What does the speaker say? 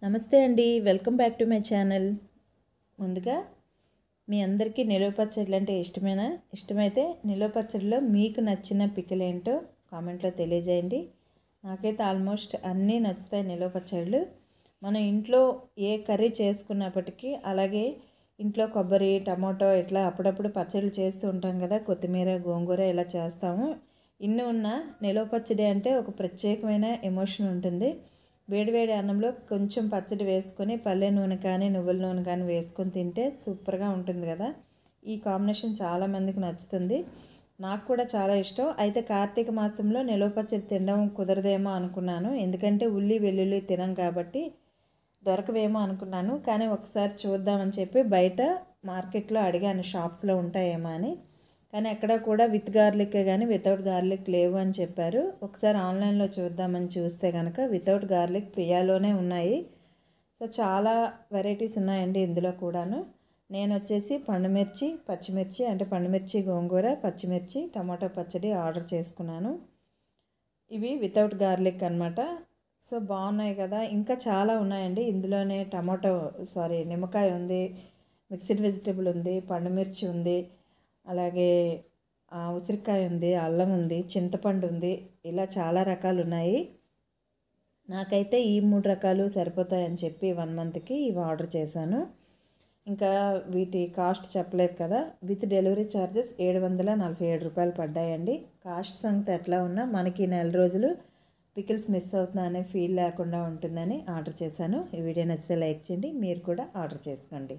నమస్తే అండి, welcome back to my channel. ముందుగా మీ అందరికీ నిలువ పచ్చళ్ళు అంటే ఇష్టమైతే నిలువ పచ్చడిలో మీకు నచ్చిన పికిల్ ఏంటో కామెంట్లో తెలియజేయండి. నాకైతే ఆల్మోస్ట్ అన్నీ నచ్చుతాయి నిలువ పచ్చళ్ళు. మనం ఇంట్లో ఏ కర్రీ చేసుకున్నప్పటికీ, అలాగే ఇంట్లో కొబ్బరి, టమాటో ఇట్లా అప్పుడప్పుడు పచ్చళ్ళు చేస్తూ ఉంటాం కదా, కొత్తిమీర, గోంగూర ఇలా చేస్తాము. ఇన్ని ఉన్న నిలువ పచ్చడి అంటే ఒక ప్రత్యేకమైన ఎమోషన్ ఉంటుంది. వేడివేడి అన్నంలో కొంచెం పచ్చడి వేసుకొని పల్లె నూనె కానీ నువ్వుల నూనె కానీ వేసుకొని తింటే సూపర్గా ఉంటుంది కదా. ఈ కాంబినేషన్ చాలామందికి నచ్చుతుంది, నాకు కూడా చాలా ఇష్టం. అయితే కార్తీక మాసంలో నిలువ పచ్చడి తినడం కుదరదేమో అనుకున్నాను, ఎందుకంటే ఉల్లి వెల్లుల్లి తినం కాబట్టి దొరకవేమో అనుకున్నాను. కానీ ఒకసారి చూద్దామని చెప్పి బయట మార్కెట్లో అడిగాను, షాప్స్లో ఉంటాయేమో అని. కానీ ఎక్కడ కూడా విత్ గార్లిక్ కానీ వితౌట్ గార్లిక్ లేవు అని చెప్పారు. ఒకసారి ఆన్లైన్లో చూద్దామని చూస్తే కనుక వితౌట్ గార్లిక్ ప్రియాలోనే ఉన్నాయి. సో చాలా వెరైటీస్ ఉన్నాయండి ఇందులో కూడాను. నేను వచ్చేసి పండుమిర్చి, పచ్చిమిర్చి, అంటే పండుమిర్చి, గోంగూర, పచ్చిమిర్చి, టమాటో పచ్చడి ఆర్డర్ చేసుకున్నాను. ఇవి వితౌట్ గార్లిక్ అనమాట. సో బాగున్నాయి కదా. ఇంకా చాలా ఉన్నాయండి ఇందులోనే. నిమ్మకాయ ఉంది, మిక్స్డ్ వెజిటేబుల్ ఉంది, పండుమిర్చి ఉంది, అలాగే ఉసిరికాయ ఉంది, అల్లం ఉంది, చింతపండు ఉంది, ఇలా చాలా రకాలు ఉన్నాయి. నాకైతే ఈ 3 రకాలు సరిపోతాయని చెప్పి 1 మంత్కి ఇవి ఆర్డర్ చేశాను. ఇంకా వీటి కాస్ట్ చెప్పలేదు కదా. విత్ డెలివరీ ఛార్జెస్ 747 రూపాయలు పడ్డాయండి. కాస్ట్ సంగతి ఎట్లా ఉన్నా మనకి నెల రోజులు పికిల్స్ మిస్ అవుతున్నా అనే ఫీల్ లేకుండా ఉంటుందని ఆర్డర్ చేశాను. ఈ వీడియో నచ్చితే లైక్ చేయండి, మీరు కూడా ఆర్డర్ చేసుకోండి.